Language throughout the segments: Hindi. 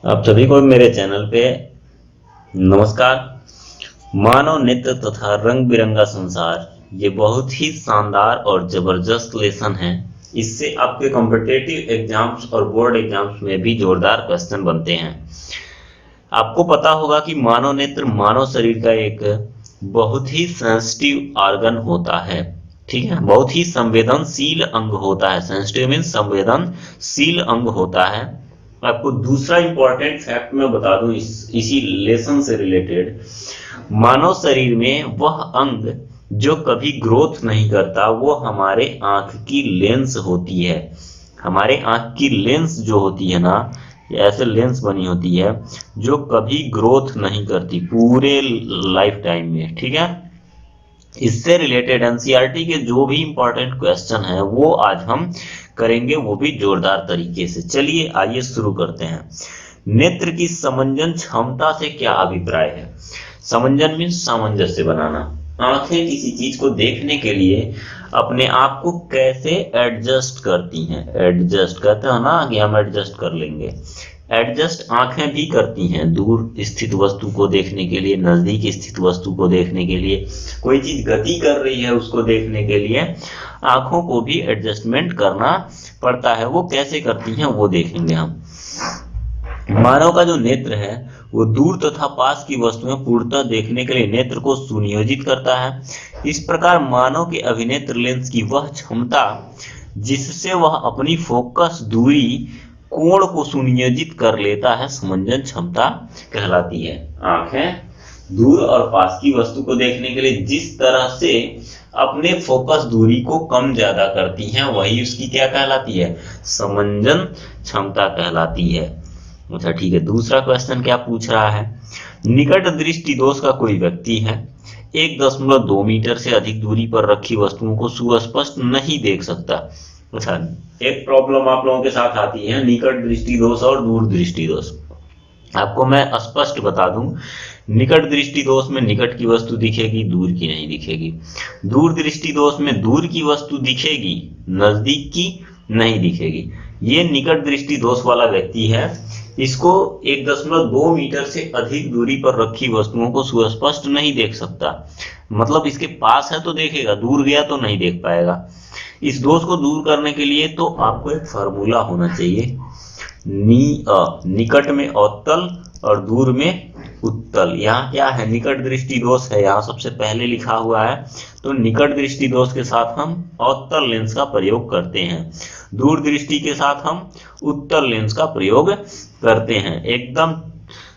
आप सभी को मेरे चैनल पे नमस्कार। मानव नेत्र तथा रंग बिरंगा संसार, ये बहुत ही शानदार और जबरदस्त लेसन है। इससे आपके कॉम्पिटिटिव एग्जाम्स और बोर्ड एग्जाम्स में भी जोरदार क्वेश्चन बनते हैं। आपको पता होगा कि मानव नेत्र मानव शरीर का एक बहुत ही सेंसिटिव ऑर्गन होता है। ठीक है, बहुत ही संवेदनशील अंग होता है। सेंसिटिव मीन संवेदनशील अंग होता है। आपको दूसरा इंपॉर्टेंट फैक्ट मैं बता दूं इसी लेसन से रिलेटेड। मानव शरीर में वह अंग जो कभी ग्रोथ नहीं करता वो हमारे आंख की लेंस होती है। हमारे आंख की लेंस जो होती है ना, ये ऐसे लेंस बनी होती है जो कभी ग्रोथ नहीं करती पूरे लाइफ टाइम में। ठीक है, इससे रिलेटेड एनसीईआरटी के जो भी इंपॉर्टेंट क्वेश्चन है वो आज हम करेंगे, वो भी जोरदार तरीके से। चलिए आइए शुरू करते हैं। नेत्र की समंजन क्षमता से क्या अभिप्राय है? समंजन मीन सामंजस्य बनाना। आंखें किसी चीज को देखने के लिए अपने आप को कैसे एडजस्ट करती हैं। एडजस्ट कहते हैं ना कि हम एडजस्ट कर लेंगे। एडजस्ट आंखें भी करती हैं दूर स्थित वस्तु को देखने के लिए, नजदीक स्थित वस्तु को देखने के लिए। कोई चीज गति कर रही है उसको देखने के लिए आंखों को भी एडजस्टमेंट करना पड़ता है। वो कैसे करती हैं वो देखेंगे हम। मानव का जो नेत्र है वो दूर तथा पास की वस्तुएं पूर्णतः देखने के लिए नेत्र को सुनियोजित करता है। इस प्रकार मानव के अभिनेत्र लेंस की वह क्षमता जिससे वह अपनी फोकस दूरी कोण को सुनियोजित कर लेता है, समंजन क्षमता कहलाती है। आंखें दूर और पास की वस्तु को देखने के लिए जिस तरह से अपने फोकस दूरी को कम ज्यादा करती हैं, वही उसकी क्या कहलाती है? समंजन क्षमता कहलाती है। अच्छा ठीक है, दूसरा क्वेश्चन क्या पूछ रहा है? निकट दृष्टि दोष का कोई व्यक्ति है, 1.2 मीटर से अधिक दूरी पर रखी वस्तुओं को सुस्पष्ट नहीं देख सकता। अच्छा, एक प्रॉब्लम आप लोगों के साथ आती है, निकट दृष्टि दोष और दूर दृष्टि दोष। आपको मैं स्पष्ट बता दूं, निकट दृष्टि दोष में निकट की वस्तु दिखेगी, दूर की नहीं दिखेगी। दूर दृष्टि दोष में दूर की वस्तु दिखेगी, नजदीक की नहीं दिखेगी। ये निकट दृष्टि दोष वाला व्यक्ति है, इसको 1.2 मीटर से अधिक दूरी पर रखी वस्तुओं को सुस्पष्ट नहीं देख सकता। मतलब इसके पास है तो देखेगा, दूर गया तो नहीं देख पाएगा। इस दोष को दूर करने के लिए तो आपको एक फार्मूला होना चाहिए। निकट में अवतल और दूर में उत्तल। यहाँ क्या है? निकट दृष्टि दोष है, यहाँ सबसे पहले लिखा हुआ है। तो निकट दृष्टि दोष के साथ हम अवतल लेंस का प्रयोग करते हैं, दूर दृष्टि के साथ हम उत्तल लेंस का प्रयोग करते हैं। एकदम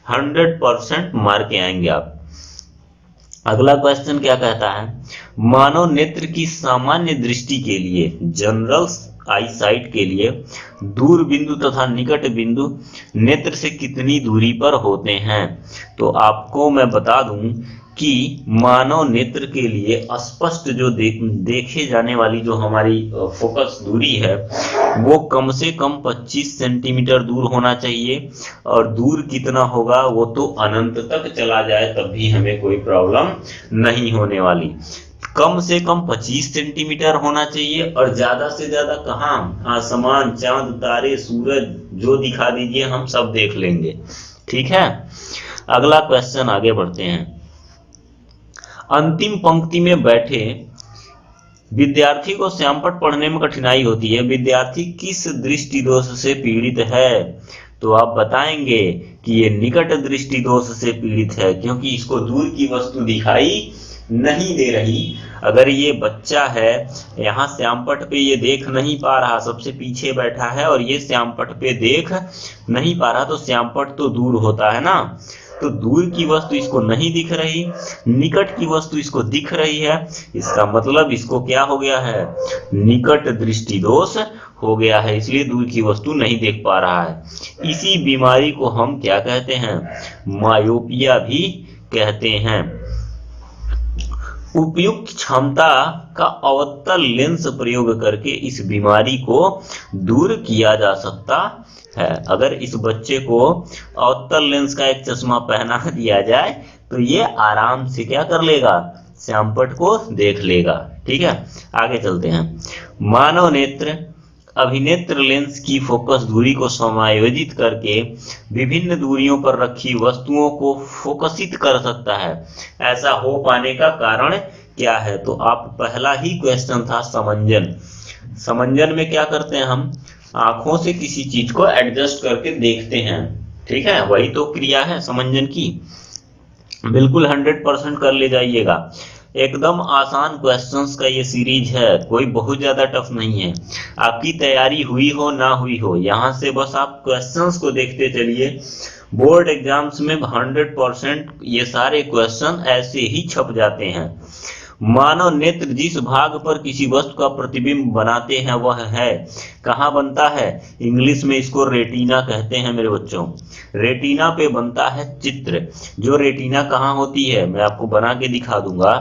100% मार के आएंगे आप। अगला क्वेश्चन क्या कहता है? मानव नेत्र की सामान्य दृष्टि के लिए, जनरल आई साइट के लिए, दूर बिंदु तथा निकट बिंदु नेत्र से कितनी दूरी पर होते हैं? तो आपको मैं बता दूं कि मानव नेत्र के लिए स्पष्ट जो देखे जाने वाली जो हमारी फोकस दूरी है वो कम से कम 25 सेंटीमीटर दूर होना चाहिए। और दूर कितना होगा वो तो अनंत तक चला जाए तब भी हमें कोई प्रॉब्लम नहीं होने वाली। कम से कम 25 सेंटीमीटर होना चाहिए। और ज्यादा से ज्यादा कहाँ? आसमान, चांद, तारे, सूरज जो दिखा दीजिए हम सब देख लेंगे। ठीक है, अगला क्वेश्चन आगे बढ़ते हैं। अंतिम पंक्ति में बैठे विद्यार्थी को श्यामपट्ट पढ़ने में कठिनाई होती है, विद्यार्थी किस दृष्टि दोष से पीड़ित है? तो आप बताएंगे कि ये निकट दृष्टि दोष से पीड़ित है, क्योंकि इसको दूर की वस्तु दिखाई नहीं दे रही। अगर ये बच्चा है, यहाँ श्यामपट्ट पे ये देख नहीं पा रहा, सबसे पीछे बैठा है और ये श्यामपट्ट पे देख नहीं पा रहा, तो श्यामपट्ट तो दूर होता है ना। तो दूर की वस्तु इसको नहीं दिख रही, निकट की वस्तु इसको दिख रही है। इसका मतलब इसको क्या हो गया है? निकट दृष्टि दोष हो गया है, इसलिए दूर की वस्तु नहीं देख पा रहा है। इसी बीमारी को हम क्या कहते हैं? मायोपिया भी कहते हैं। उपयुक्त क्षमता का अवतल लेंस प्रयोग करके इस बीमारी को दूर किया जा सकता है। अगर इस बच्चे को अवतल लेंस का एक चश्मा पहना दिया जाए तो ये आराम से क्या कर लेगा? श्यामपट्ट को देख लेगा। ठीक है, आगे चलते हैं। मानव नेत्र अभिनेत्र लेंस की फोकस दूरी को समायोजित करके विभिन्न दूरियों पर रखी वस्तुओं को फोकसित कर सकता है। ऐसा हो पाने का कारण क्या है? तो आप पहला ही क्वेश्चन था समंजन। समंजन में क्या करते हैं हम? आंखों से किसी चीज को एडजस्ट करके देखते हैं, ठीक है, वही तो क्रिया है समंजन की। बिल्कुल 100% कर ले जाइएगा। एकदम आसान क्वेश्चंस का ये सीरीज है, कोई बहुत ज्यादा टफ नहीं है। आपकी तैयारी हुई हो ना हुई हो, यहाँ से बस आप क्वेश्चंस को देखते चलिए। बोर्ड एग्जाम्स में 100% ये सारे क्वेश्चन ऐसे ही छप जाते हैं। मानव नेत्र जिस भाग पर किसी वस्तु का प्रतिबिंब बनाते हैं वह है, कहाँ बनता है? इंग्लिश में इसको रेटिना कहते हैं मेरे बच्चों। रेटिना पे बनता है चित्र। जो रेटिना कहाँ होती है मैं आपको बना के दिखा दूंगा।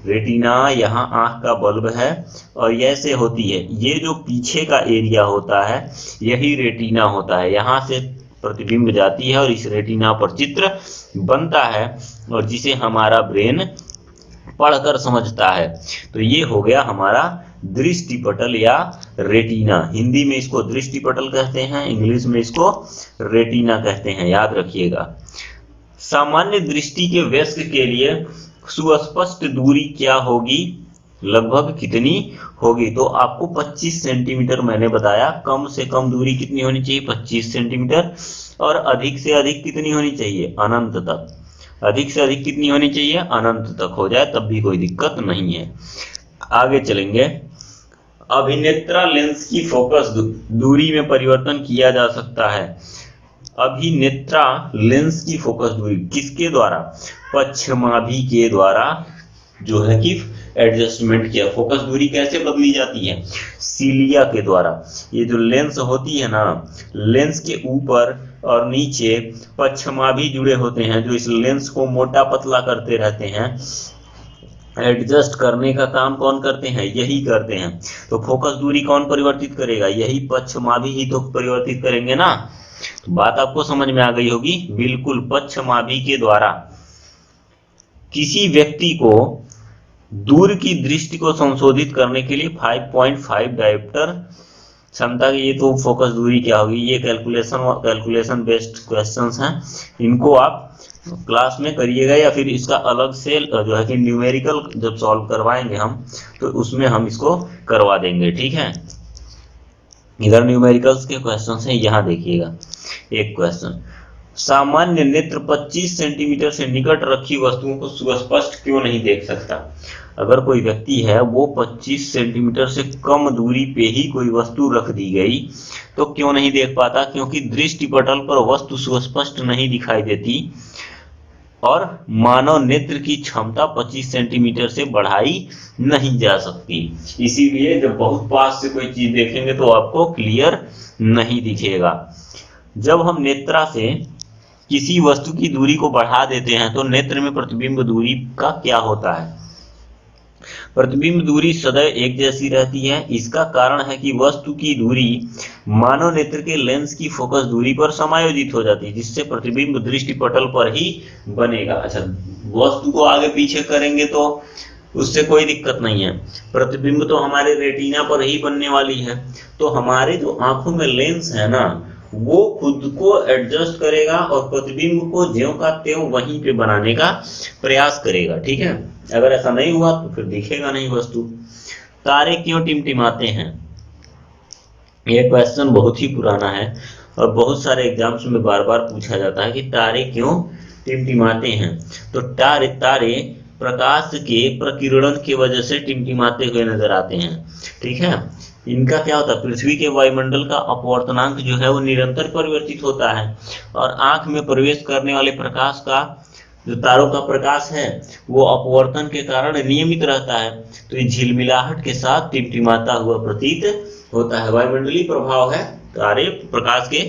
रेटिना यहाँ आंख का बल्ब है और ऐसे होती है। ये जो पीछे का एरिया होता है यही रेटिना होता है। यहाँ से प्रतिबिंब जाती है और इस रेटिना पर चित्र बनता है और जिसे हमारा ब्रेन पढ़कर समझता है। तो ये हो गया हमारा दृष्टिपटल या रेटिना। हिंदी में इसको दृष्टिपटल कहते हैं, इंग्लिश में इसको रेटिना कहते हैं, याद रखिएगा। सामान्य दृष्टि के वयस्क के लिए सुस्पष्ट दूरी क्या होगी? लगभग कितनी होगी? तो आपको 25 सेंटीमीटर मैंने बताया। कम से कम दूरी कितनी होनी चाहिए? 25 सेंटीमीटर। और अधिक से अधिक कितनी होनी चाहिए? अनंत तक। अधिक से अधिक कितनी होनी चाहिए? अनंत तक हो जाए तब भी कोई दिक्कत नहीं है। आगे चलेंगे। अभिनेत्रा लेंस की फोकस दूरी में परिवर्तन किया जा सकता है। अभिनेत्रा लेंस की फोकस दूरी किसके द्वारा? पश्चिमाभि के द्वारा जो है कि एडजस्टमेंट किया। फोकस दूरी कैसे बदली जाती है? सीलिया के द्वारा। ये जो लेंस होती है ना, लेंस के ऊपर और नीचे पश्चिमाभि जुड़े होते हैं जो इस लेंस को मोटा पतला करते रहते हैं। एडजस्ट करने का काम कौन करते हैं? यही करते हैं। तो फोकस दूरी कौन परिवर्तित करेगा? यही पश्चिमाभि ही तो परिवर्तित करेंगे ना। तो बात आपको समझ में आ गई होगी। बिल्कुल, पश्चिमाभि के द्वारा किसी व्यक्ति को दूर की दृष्टि को संशोधित करने के लिए 5.5 डायोप्टर क्षमता की, ये तो फोकस दूरी क्या होगी? ये कैलकुलेशन बेस्ड क्वेश्चंस हैं। इनको आप क्लास में करिएगा या फिर इसका अलग से जो है कि न्यूमेरिकल जब सॉल्व करवाएंगे हम तो उसमें हम इसको करवा देंगे, ठीक है। इधर न्यूमेरिकल्स के क्वेश्चंस हैं, यहाँ देखिएगा एक क्वेश्चन। सामान्य नेत्र 25 सेंटीमीटर से निकट रखी वस्तुओं को सुस्पष्ट क्यों नहीं देख सकता? अगर कोई व्यक्ति है वो 25 सेंटीमीटर से कम दूरी पे ही कोई वस्तु रख दी गई तो क्यों नहीं देख पाता? क्योंकि दृष्टिपटल पर वस्तु सुस्पष्ट नहीं दिखाई देती और मानव नेत्र की क्षमता 25 सेंटीमीटर से बढ़ाई नहीं जा सकती। इसीलिए जब बहुत पास से कोई चीज देखेंगे तो आपको क्लियर नहीं दिखेगा। जब हम नेत्रा से किसी वस्तु की दूरी को बढ़ा देते हैं तो नेत्र में प्रतिबिंब दूरी का क्या होता है? प्रतिबिंब दूरी सदैव एक जैसी रहती है। इसका कारण है कि वस्तु की दूरी मानव नेत्र के लेंस की फोकस दूरी पर समायोजित हो जाती है, जिससे प्रतिबिंब दृष्टिपटल पर ही बनेगा। अच्छा, वस्तु को आगे पीछे करेंगे तो उससे कोई दिक्कत नहीं है, प्रतिबिंब तो हमारे रेटिना पर ही बनने वाली है। तो हमारे जो आंखों में लेंस है ना, वो खुद को एडजस्ट करेगा और प्रतिबिंब को ज्यों का त्यों वहीं पे बनाने का प्रयास करेगा, ठीक है। अगर ऐसा नहीं हुआ तो फिर दिखेगा नहीं वस्तु। तारे क्यों टिमटिमाते हैं? यह क्वेश्चन बहुत ही पुराना है और बहुत सारे एग्जाम्स में बार बार पूछा जाता है कि तारे क्यों टिमटिमाते हैं। तो तारे प्रकाश के प्रकीर्णन की वजह से टिमटिमाते हुए नजर आते हैं, ठीक है। इनका क्या होता है? पृथ्वी के वायुमंडल का अपवर्तनांक जो है वो निरंतर परिवर्तित होता है और आंख में प्रवेश करने वाले प्रकाश का, जो तारों का प्रकाश है, वो अपवर्तन के कारण नियमित रहता है। तो ये झिलमिलाहट के साथ टिमटिमाता हुआ प्रतीत होता है। वायुमंडलीय प्रभाव है, तारे प्रकाश के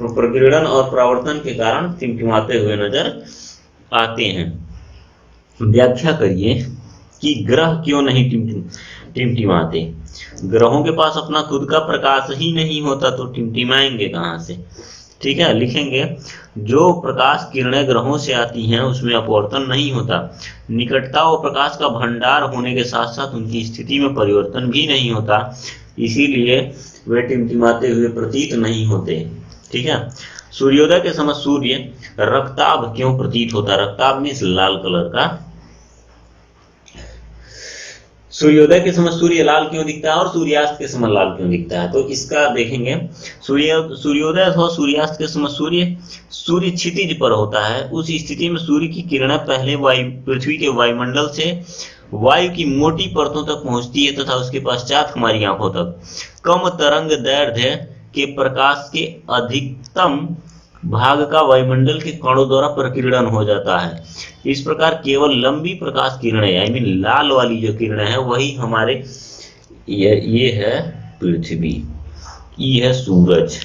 प्रकीर्णन और परावर्तन के कारण टिमटिमाते हुए नजर आते हैं। व्याख्या करिए कि ग्रह क्यों नहीं टिमटिमाते? ग्रहों के पास अपना खुद का प्रकाश ही नहीं होता तो टिमटिमाएंगे कहां से? ठीक है, लिखेंगे जो प्रकाश किरणें ग्रहों से आती हैं उसमें अपवर्तन नहीं होता। निकटता और प्रकाश का भंडार होने के साथ साथ उनकी स्थिति में परिवर्तन भी नहीं होता, इसीलिए वे टिमटिमाते हुए प्रतीत नहीं होते। ठीक है, सूर्योदय के समय सूर्य रक्ताभ क्यों प्रतीत होता है? रक्ताभ मीन्स लाल कलर का। सूर्योदय के समय सूर्य लाल क्यों दिखता है और सूर्यास्त के समय लाल क्यों दिखता है? तो इसका देखेंगे, सूर्योदय अथवा सूर्यास्त के समय सूर्य क्षितिज पर होता है। उस स्थिति में सूर्य की किरणें पहले पृथ्वी के वायुमंडल से वायु की मोटी परतों तक पहुंचती है तथा उसके पश्चात हमारी आंखों तक। कम तरंग दैर्ध्य के प्रकाश के अधिकतम भाग का वायुमंडल के कणों द्वारा प्रकीर्णन हो जाता है। इस प्रकार केवल लंबी प्रकाश किरणें आई मीन लाल वाली जो किरणें हैं वही हमारे, ये है पृथ्वी, ये है सूरज।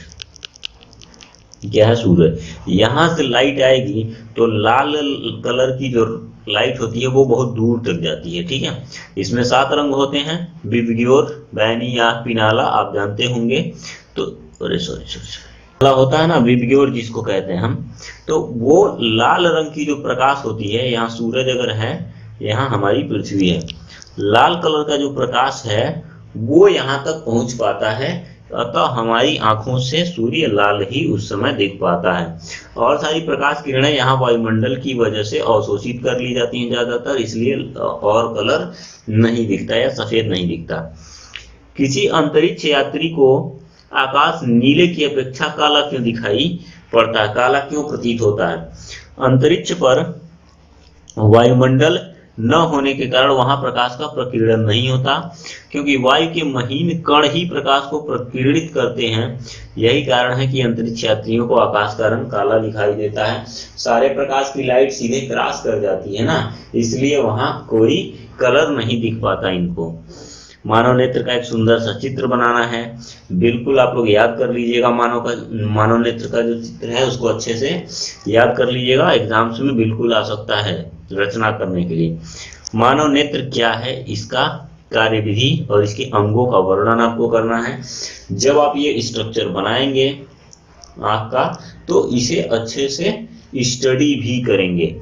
क्या है? सूरज। यहां से लाइट आएगी तो लाल कलर की जो लाइट होती है वो बहुत दूर तक जाती है। ठीक है, इसमें 7 रंग होते हैं, विबग्योर, बैनी या पिनाला, आप जानते होंगे। तो सॉरी होता है ना विबग्योर जिसको कहते हैं हम, तो वो लाल रंग की जो प्रकाश होती है, यहाँ सूरज अगर है, यहाँ हमारी पृथ्वी है, लाल कलर का जो प्रकाश है वो यहाँ तक पहुंच पाता है, अतः हमारी आंखों से सूर्य लाल ही उस समय देख पाता है। और सारी प्रकाश किरणें यहाँ वायुमंडल की वजह से अवशोषित कर ली जाती हैं ज्यादातर, इसलिए और कलर नहीं दिखता या सफेद नहीं दिखता। किसी अंतरिक्ष यात्री को आकाश नीले की अपेक्षा काला क्यों दिखाई पड़ता है? काला क्यों प्रतीत होता है? अंतरिक्ष पर वायुमंडल न होने के कारण वहां प्रकाश का प्रकीर्णन नहीं होता, क्योंकि वायु के महीन कण ही प्रकाश को प्रकीर्णित करते हैं। यही कारण है कि अंतरिक्ष यात्रियों को आकाश का रंग काला दिखाई देता है। सारे प्रकाश की लाइट सीधे क्रॉस कर जाती है ना, इसलिए वहां कोई कलर नहीं दिख पाता इनको। मानव नेत्र का एक सुंदर सा चित्र बनाना है, बिल्कुल आप लोग याद कर लीजिएगा। मानव नेत्र का जो चित्र है उसको अच्छे से याद कर लीजिएगा, एग्जाम्स में बिल्कुल आ सकता है रचना करने के लिए। मानव नेत्र क्या है, इसका कार्यविधि और इसके अंगों का वर्णन आपको करना है। जब आप ये स्ट्रक्चर बनाएंगे आंख का, तो इसे अच्छे से स्टडी भी करेंगे।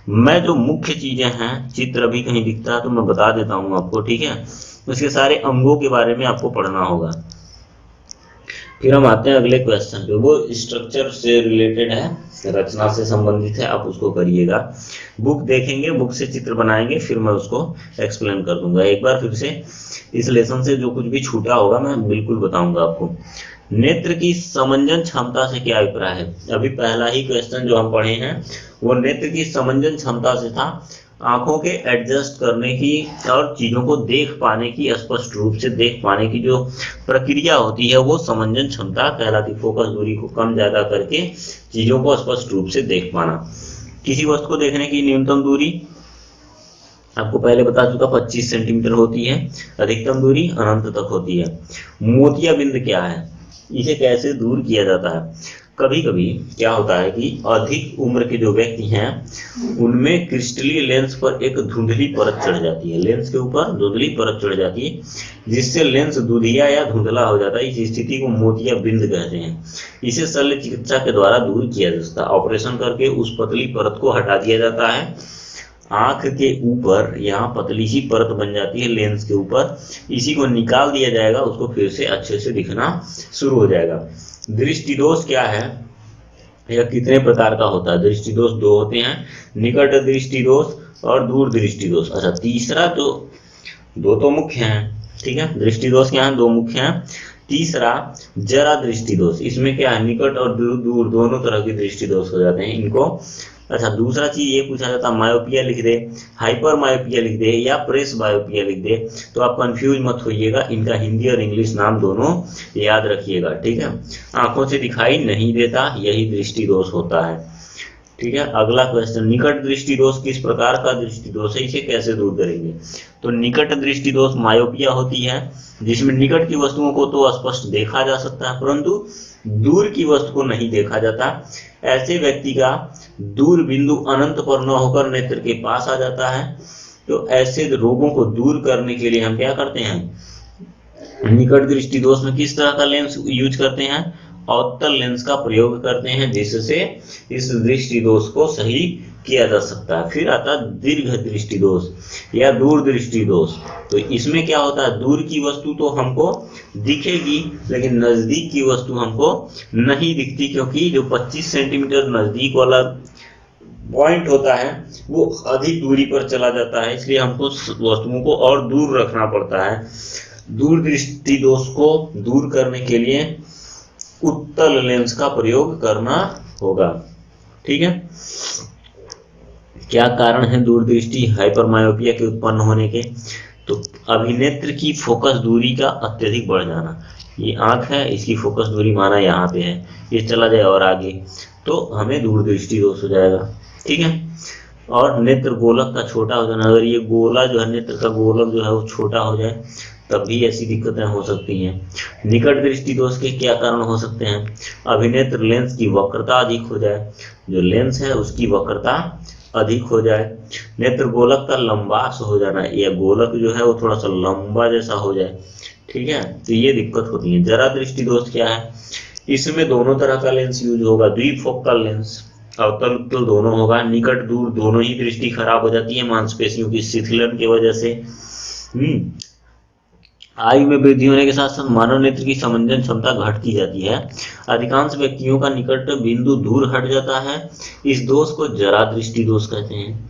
मैं जो मुख्य चीजें हैं, चित्र अभी कहीं दिखता है तो मैं बता देता हूं आपको, ठीक है। उसके सारे अंगों के बारे में आपको पढ़ना होगा। फिर हम आते हैं अगले क्वेश्चन पे, वो स्ट्रक्चर से रिलेटेड है, रचना से संबंधित है, आप उसको करिएगा। बुक देखेंगे, बुक से चित्र बनाएंगे, फिर मैं उसको एक्सप्लेन कर दूंगा। एक बार फिर से इस लेसन से जो कुछ भी छूटा होगा मैं बिल्कुल बताऊंगा आपको। नेत्र की समंजन क्षमता से क्या अभिप्राय है? अभी पहला ही क्वेश्चन जो हम पढ़े हैं वो नेत्र की समंजन क्षमता से था। आंखों के एडजस्ट करने की और चीजों को देख पाने की, स्पष्ट रूप से देख पाने की जो प्रक्रिया होती है वो समंजन क्षमता कहलाती। फोकस दूरी को कम ज्यादा करके चीजों को स्पष्ट रूप से देख पाना। किसी वस्तु को देखने की न्यूनतम दूरी आपको पहले बता चुका 25 सेंटीमीटर होती है, अधिकतम दूरी अनंत तक होती है। मोतियाबिंद क्या है, इसे कैसे दूर किया जाता है? कभी कभी क्या होता है कि अधिक उम्र के जो व्यक्ति हैं उनमें क्रिस्टलीय लेंस पर एक धुंधली परत चढ़ जाती है, लेंस के ऊपर धुंधली परत चढ़ जाती है, जिससे लेंस दुधिया या धुंधला हो जाता है। इस स्थिति को मोतियाबिंद कहते हैं। इसे शल्य चिकित्सा के द्वारा दूर किया जा सकता है। ऑपरेशन करके उस पतली परत को हटा दिया जाता है। आंख के ऊपर यहाँ पतली सी परत बन जाती है लेंस के ऊपर, इसी को निकाल दिया जाएगा, उसको फिर से अच्छे से दिखना शुरू हो जाएगा। दृष्टि दोष क्या है, यह कितने प्रकार का होता है? दृष्टि दोष 2 होते हैं, निकट दृष्टि दोष और दूर दृष्टि दोष। अच्छा, तीसरा जो दो तो मुख्य हैं, ठीक है, दृष्टि दोष क्या है? 2 मुख्य हैं। तीसरा जरा दृष्टि दोष, इसमें क्या है, निकट और दूर दोनों तरह के दृष्टि दोष हो जाते हैं इनको। अच्छा, दूसरा चीज ये पूछा जाता है, मायोपिया लिख दे, हाइपर मायोपिया लिख दे या प्रेस मायोपिया लिख दे, तो आप कंफ्यूज मत होइएगा, इनका हिंदी और इंग्लिश नाम दोनों याद रखिएगा, ठीक है। आंखों से दिखाई नहीं देता, यही दृष्टि दोष होता है, ठीक है। अगला क्वेश्चन, निकट दृष्टि दोष किस प्रकार का दृष्टि दोष है, इसे कैसे दूर करेंगे? तो निकट दृष्टि दोष मायोपिया होती है, जिसमें निकट की वस्तुओं को तो स्पष्ट देखा जा सकता है परंतु दूर की वस्तु को नहीं देखा जाता। ऐसे व्यक्ति का दूर बिंदु अनंत पर न होकर नेत्र के पास आ जाता है। तो ऐसे रोगों को दूर करने के लिए हम क्या करते हैं? निकट दृष्टि दोष में किस तरह का लेंस यूज करते हैं? अवतल लेंस का प्रयोग करते हैं, जिससे इस दृष्टि दोष को सही किया जा सकता है। फिर आता है दीर्घ दृष्टि दोष या दूर दृष्टि दोष। तो इसमें क्या होता है, दूर की वस्तु तो हमको दिखेगी लेकिन नजदीक की वस्तु हमको नहीं दिखती, क्योंकि जो 25 सेंटीमीटर नजदीक वाला पॉइंट होता है वो अधिक दूरी पर चला जाता है, इसलिए हमको वस्तुओं को और दूर रखना पड़ता है। दूर दृष्टि दोष को दूर करने के लिए उत्तल लेंस का प्रयोग करना होगा। ठीक है, क्या कारण है दूरदृष्टि हाइपरमायोपिया के उत्पन्न होने के? तो अभिनेत्र की फोकस दूरी का अत्यधिक बढ़ जाना। ये आंख है, इसकी फोकस दूरी माना यहाँ पे है, ये चला जाए और आगे तो हमें दूरदृष्टि दोष हो जाएगा। ठीक है, और नेत्र गोलक का छोटा हो जाना। अगर ये गोला जो है, नेत्र का गोलक जो है वो छोटा हो जाए तब भी ऐसी दिक्कतें हो सकती हैं। निकट दृष्टि दोष के क्या कारण हो सकते हैं? अभिनेत्र लेंस की वक्रता अधिक हो जाए, जो लेंस है उसकी वक्रता अधिक हो जाए। नेत्र गोलक का लंबास हो जाना, या गोलक जो है वो थोड़ा सा लंबा जैसा हो जाए। ठीक है, तो ये दिक्कत होती है। जरा दृष्टि दोष क्या है? इसमें दोनों तरह का लेंस यूज होगा, द्विफोकल लेंस, अवतल उत्तल दोनों होगा। निकट दूर दोनों ही दृष्टि खराब हो जाती है मांसपेशियों की शिथिलन की वजह से। आयु में वृद्धि होने के साथ साथ मानव नेत्र की समंजन क्षमता घटती जाती है। अधिकांश व्यक्तियों का निकट बिंदु दूर हट जाता है। इस दोष को जरा दृष्टि दोष कहते हैं।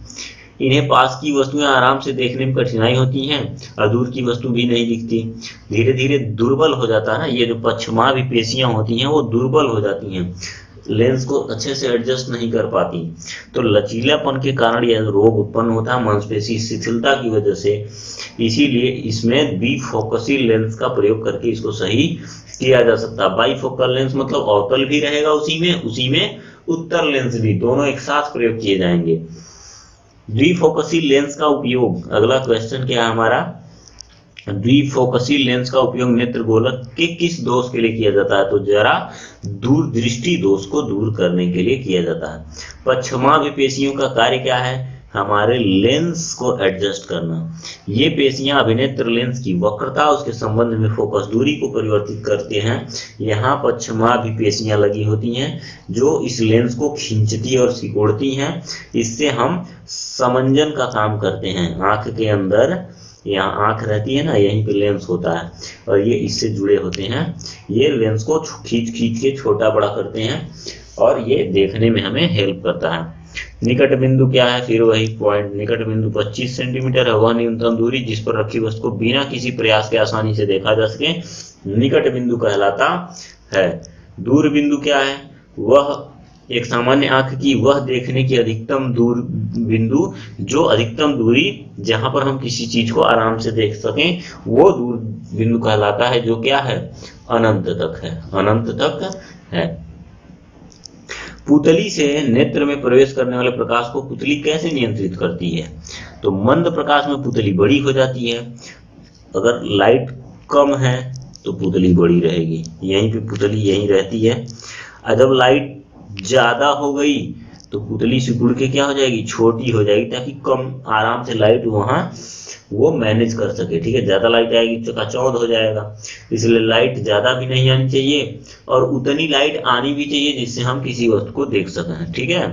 इन्हें पास की वस्तुएं आराम से देखने में कठिनाई होती हैं और दूर की वस्तु भी नहीं दिखती। धीरे धीरे दुर्बल हो जाता है ना, ये जो पश्चमाभि पेशियां होती हैं वो दुर्बल हो जाती हैं, लेंस को अच्छे से एडजस्ट नहीं कर पाती। तो लचीलापन के कारण यह रोग उत्पन्न होता है मांसपेशी शिथिलता की वजह से। इसीलिए इसमें द्विफोकसी लेंस का प्रयोग करके इसको सही किया जा सकता है। बाईफोकल लेंस मतलब अवतल भी रहेगा उसी में उत्तल लेंस भी, दोनों एक साथ प्रयोग किए जाएंगे। द्विफोकसी लेंस का उपयोग, अगला क्वेश्चन क्या है हमारा, द्विफोकसी लेंस का उपयोग नेत्र गोलक के किस दोष के लिए किया जाता है? तो जरा दूर दृष्टि दोष को दूर करने के लिए किया जाता है। पश्चमाभि पेशियों का कार्य क्या है? हमारे लेंस को एडजस्ट करना। ये पेशियां अभिनेत्र लेंस की वक्रता, उसके संबंध में फोकस दूरी को परिवर्तित करते हैं। यहाँ पश्चमाभि पेशियां लगी होती हैं जो इस लेंस को खींचती और सिकोड़ती हैं। इससे हम समंजन का काम करते हैं। आंख के अंदर यहाँ आंख रहती है ना, यहीं पे लेंस होता है और ये इससे जुड़े होते हैं। ये लेंस को खींच के छोटा बड़ा करते हैं और ये देखने में हमें हेल्प करता है। निकट बिंदु क्या है? फिर वही पॉइंट, निकट बिंदु 25 सेंटीमीटर है, वह न्यूनतम दूरी जिस पर रखी वस्तु को बिना किसी प्रयास के आसानी से देखा जा सके निकट बिंदु कहलाता है। दूर बिंदु क्या है? वह एक सामान्य आंख की वह देखने की अधिकतम दूर बिंदु जो अधिकतम दूरी जहां पर हम किसी चीज को आराम से देख सकें वो दूर बिंदु कहलाता है, जो क्या है? अनंत तक है, अनंत तक है। पुतली से नेत्र में प्रवेश करने वाले प्रकाश को पुतली कैसे नियंत्रित करती है? तो मंद प्रकाश में पुतली बड़ी हो जाती है। अगर लाइट कम है तो पुतली बड़ी रहेगी, यहीं पे पुतली यहीं रहती है। और जब लाइट ज्यादा हो गई तो पुतली सिकुड़ के क्या हो जाएगी? छोटी हो जाएगी, ताकि कम आराम से लाइट वहां वो मैनेज कर सके। ठीक है, ज्यादा लाइट आएगी तो चकाचौंध हो जाएगा, इसलिए लाइट ज्यादा भी नहीं आनी चाहिए और उतनी लाइट आनी भी चाहिए जिससे हम किसी वस्तु को देख सकें। ठीक है,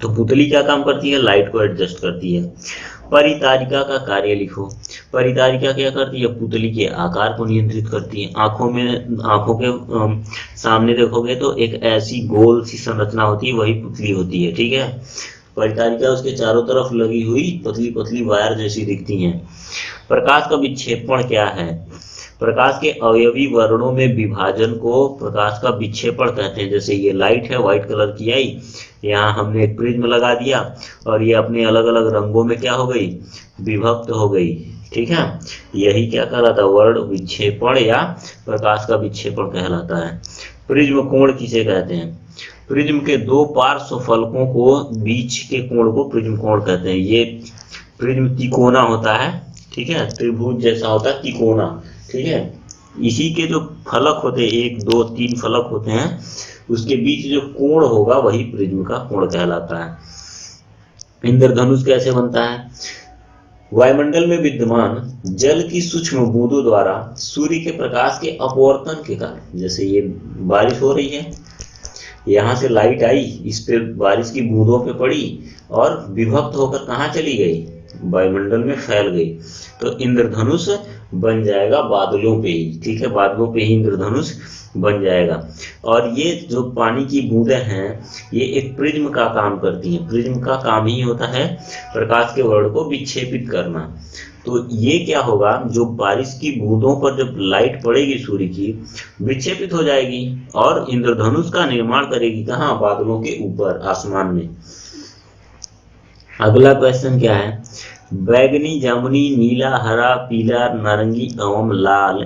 तो पुतली क्या काम करती है? लाइट को एडजस्ट करती है। परितारिका का कार्य लिखो। परितारिका क्या करती है? पुतली के आकार को नियंत्रित करती है। आंखों के सामने देखोगे तो एक ऐसी गोल सी संरचना होती है, वही पुतली होती है। ठीक है, परितारिका उसके चारों तरफ लगी हुई पतली पतली वायर जैसी दिखती हैं। प्रकाश का विक्षेपण क्या है? प्रकाश के अवयवी वर्णों में विभाजन को प्रकाश का विक्षेपण कहते हैं। जैसे ये लाइट है, व्हाइट कलर की आई, यहाँ हमने एक प्रिज्म लगा दिया और ये अपने अलग अलग रंगों में क्या हो गई? विभक्त हो गई। ठीक है, यही क्या कहलाता है? वर्ण विक्षेपण या प्रकाश का विक्षेपण कहलाता है। प्रिज्म कोण किसे कहते हैं? प्रिज्म के दो पार्श्व फलकों को बीच के कोण को प्रिज्म कोण कहते हैं। ये प्रिज्म तिकोना होता है। ठीक है, त्रिभुज जैसा होता है तिकोना। ठीक है, इसी के जो फलक होते हैं, 1 2 3 फलक होते हैं, उसके बीच जो कोण होगा वही प्रिज्म का कोण कहलाता है। इंद्रधनुष कैसे बनता है? वायुमंडल में विद्यमान जल की सूक्ष्म बूंदों द्वारा सूर्य के प्रकाश के अपवर्तन के कारण, जैसे ये बारिश हो रही है, यहाँ से लाइट आई, इस पे बारिश की बूंदों पे पड़ी और विभक्त होकर कहाँ चली गई, वायुमंडल में फैल गई, तो इंद्रधनुष बन जाएगा बादलों पे ही। ठीक है, बादलों पे ही इंद्रधनुष बन जाएगा। और ये जो पानी की बूंदें हैं ये एक प्रिज्म का काम करती हैं। प्रिज्म का काम ही होता है प्रकाश के वर्ण को विक्षेपित करना। तो ये क्या होगा, जो बारिश की बूंदों पर जब लाइट पड़ेगी सूर्य की, विक्षेपित हो जाएगी और इंद्रधनुष का निर्माण करेगी कहाँ, बादलों के ऊपर, आसमान में। अगला क्वेश्चन क्या है, बैगनी, जामुनी, नीला, हरा, पीला, नारंगी एवं लाल,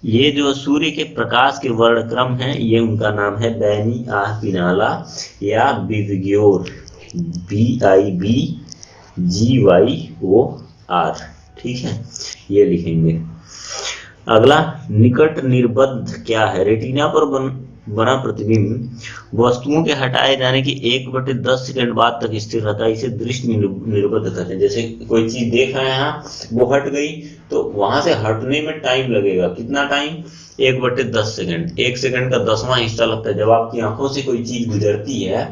ये जो सूर्य के प्रकाश के वर्ण क्रम है ये उनका नाम है बैनी आह पिनाला या बिवग्योर, BIBGYOR। ठीक है, ये लिखेंगे। अगला, निकट निर्बद्ध क्या है, रेटिना पर बना प्रतिबिंब वस्तुओं के हटाए जाने की 1/10 सेकंड बाद तक स्थिर रहता है, इसे दृष्टि निर्बद्ध कहते हैं। जैसे कोई चीज देख रहे हैं वो हट गई तो वहां से हटने में टाइम लगेगा, कितना टाइम, 1/10 सेकंड। 1 सेकंड का 10वां हिस्सा लगता है। जब आपकी आंखों से कोई चीज गुजरती है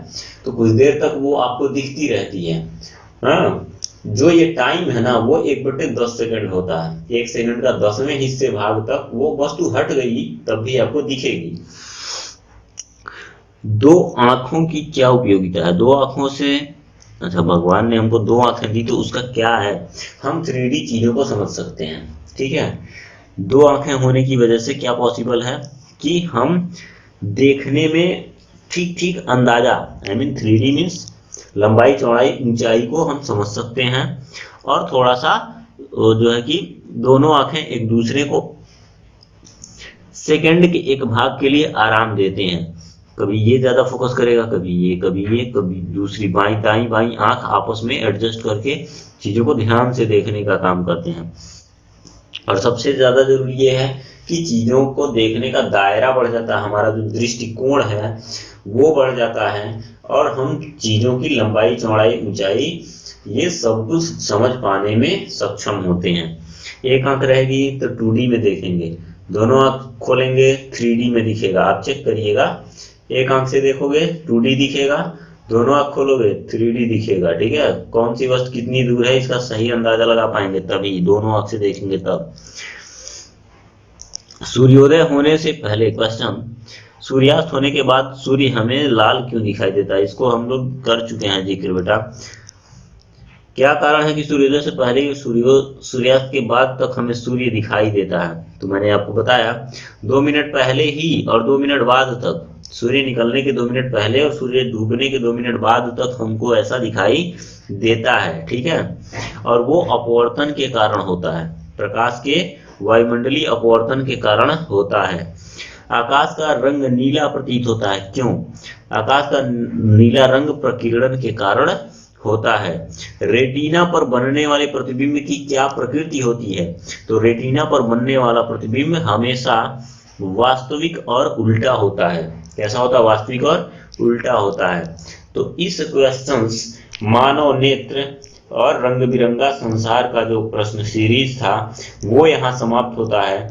तो कुछ देर तक वो आपको दिखती रहती है, हाँ, जो ये टाइम है ना वो 1/10 सेकंड होता है। 1 सेकंड का 10वें हिस्से भाग तक वो वस्तु हट गई तब भी आपको दिखेगी। दो आंखों की क्या उपयोगिता है, दो आंखों से, अच्छा भगवान ने हमको 2 आंखें दी तो उसका क्या है, हम 3D चीजों को समझ सकते हैं। ठीक है, 2 आंखें होने की वजह से क्या पॉसिबल है कि हम देखने में ठीक ठीक अंदाजा, I mean 3D मीन्स लंबाई चौड़ाई ऊंचाई को हम समझ सकते हैं। और थोड़ा सा जो है कि दोनों आंखें एक दूसरे को सेकंड के एक भाग के लिए आराम देते हैं। कभी ये ज्यादा फोकस करेगा, कभी ये, कभी दूसरी, बाई दाई बाई आंख आपस में एडजस्ट करके चीजों को ध्यान से देखने का काम करते हैं। और सबसे ज्यादा जरूरी ये है कि चीजों को देखने का दायरा बढ़ जाता है, हमारा जो दृष्टिकोण है वो बढ़ जाता है और हम चीजों की लंबाई चौड़ाई ऊंचाई ये सब कुछ समझ पाने में सक्षम होते हैं। एक आंख रहेगी तो 2D में देखेंगे, दोनों आंख खोलेंगे 3D में दिखेगा। आप चेक करिएगा, एक आंख से देखोगे 2D दिखेगा, दोनों आंख खोलोगे 3D दिखेगा। ठीक है, कौन सी वस्तु कितनी दूर है इसका सही अंदाजा लगा पाएंगे तभी, दोनों आंख से देखेंगे तब। सूर्योदय होने से पहले, क्वेश्चन, सूर्यास्त होने के बाद सूर्य हमें लाल क्यों दिखाई देता है, इसको हम लोग कर चुके हैं जिक्र बेटा। क्या कारण है कि सूर्योदय से पहले सूर्यास्त के बाद तक हमें सूर्य दिखाई देता है, तो मैंने आपको बताया 2 मिनट पहले ही और 2 मिनट बाद तक, सूर्य निकलने के 2 मिनट पहले और सूर्य डूबने के 2 मिनट बाद तक हमको ऐसा दिखाई देता है। ठीक है, और वो अपवर्तन के कारण होता है, प्रकाश के वायुमंडलीय अपवर्तन के कारण होता है। आकाश का रंग नीला प्रतीत होता है, क्यों, आकाश का नीला रंग प्रकीर्णन के कारण होता है। रेटिना पर बनने वाले प्रतिबिंब की क्या प्रकृति होती है, तो रेटिना पर बनने वाला प्रतिबिंब हमेशा वास्तविक और उल्टा होता है। कैसा होता है, वास्तविक और उल्टा होता है। तो इस क्वेश्चंस मानव नेत्र और रंग बिरंगा संसार का जो प्रश्न सीरीज था वो यहाँ समाप्त होता है।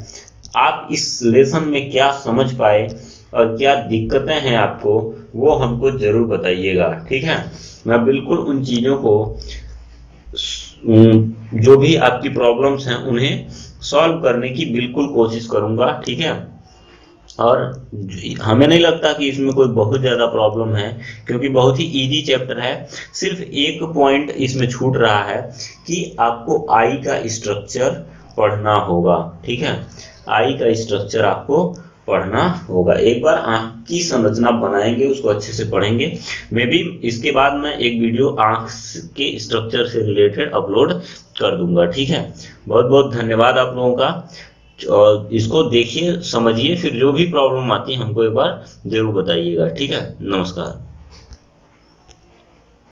आप इस लेसन में क्या समझ पाए और क्या दिक्कतें हैं आपको वो हमको जरूर बताइएगा। ठीक है, मैं बिल्कुल उन चीजों को, जो भी आपकी प्रॉब्लम्स हैं उन्हें सॉल्व करने की बिल्कुल कोशिश करूंगा। ठीक है, और हमें नहीं लगता कि इसमें कोई बहुत ज्यादा प्रॉब्लम है क्योंकि बहुत ही इजी चैप्टर है। सिर्फ एक पॉइंट इसमें छूट रहा है कि आपको आई का स्ट्रक्चर पढ़ना होगा। ठीक है, आई का स्ट्रक्चर आपको पढ़ना होगा। एक बार आंख की संरचना बनाएंगे, उसको अच्छे से पढ़ेंगे। मे बी इसके बाद मैं एक वीडियो आंख के स्ट्रक्चर से रिलेटेड अपलोड कर दूंगा। ठीक है, बहुत बहुत धन्यवाद आप लोगों का, और इसको देखिए, समझिए, फिर जो भी प्रॉब्लम आती है हमको एक बार जरूर बताइएगा। ठीक है, नमस्कार।